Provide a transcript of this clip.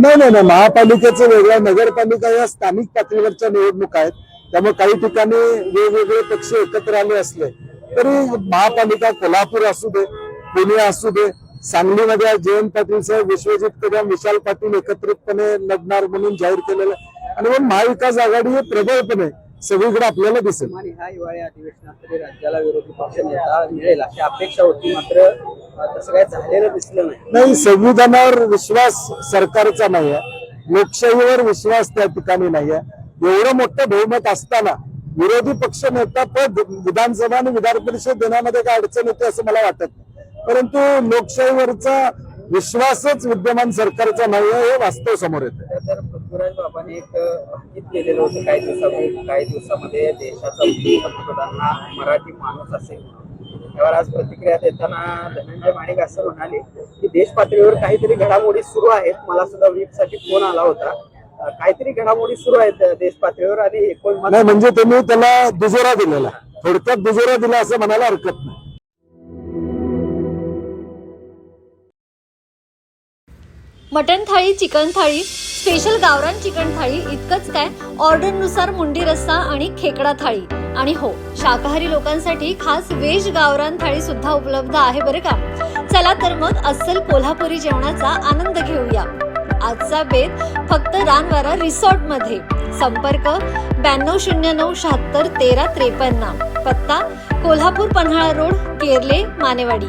नाही नाही नाही, महापालिकेचं वेगळं, नगरपालिका या स्थानिक पातळीवरच्या निवडणुका आहेत. त्यामुळे काही ठिकाणी वेगवेगळे पक्ष एकत्र आले असले तरी महापालिका कोल्हापूर असू दे, पुणे असू दे, सांगलीमध्ये जयंत पाटील साहेब, विश्वजित कदम, विशाल पाटील एकत्रितपणे लढणार म्हणून जाहीर केलेलं आहे. आणि म्हणून महाविकास आघाडी हे प्रबळपणे सगळीकडे आपल्याला दिसेल. ह्या हिवाळी अधिवेशनात तरी राज्याला विरोधी पक्ष नेता मिळेल अशी अपेक्षा होती, मात्र तसं काही झालेलं दिसलं नाही. संविधानावर विश्वास सरकारचा नाही आहे, लोकशाहीवर विश्वास त्या ठिकाणी नाही आहे. एवढं मोठं बहुमत असताना विरोधी पक्ष नेता पद विधानसभा आणि विधान परिषद देण्यामध्ये काय अडचण येते असं मला वाटत नाही. परंतु लोकशाहीवरचा विश्वासच विद्यमान सरकारचा नाही आहे हे वास्तव समोर येते. तर पृथ्वीराज बाबांनी एक गीत केलेलं होतं काही दिवसामध्ये देशाचा पंतप्रधान हा मराठी माणूस असेल. त्यावर आज प्रतिक्रिया देताना धनंजय माडिक असं म्हणाले की देश पातळीवर काहीतरी घडामोडी सुरू आहेत. मला सुद्धा व्हीपसाठी फोन आला होता. काहीतरी घडामोडी सुरू आहेत देश पातळीवर आणि नाही म्हणजे तुम्ही त्याला दुजोरा दिलेला, थोडक्यात दुजोरा दिला असं म्हणायला हरकत नाही. मटण थाळी, चिकन थाळी, स्पेशल गावरान चिकन थाळी इतकंच काय, ऑर्डरनुसार मुंडी रस्सा आणि खेकडा थाळी. आणि हो, शाकाहारी लोकांसाठी खास व्हेज गावरान थाळी सुद्धा उपलब्ध आहे बरं का. चला तर मग अस्सल कोल्हापुरी जेवणाचा आनंद घेऊया. आजचा बेत फक्त रानवारा रिसॉर्ट मध्ये. संपर्क 9209761353. पत्ता कोल्हापूर पन्हाळा रोड, केरले, मानेवाडी.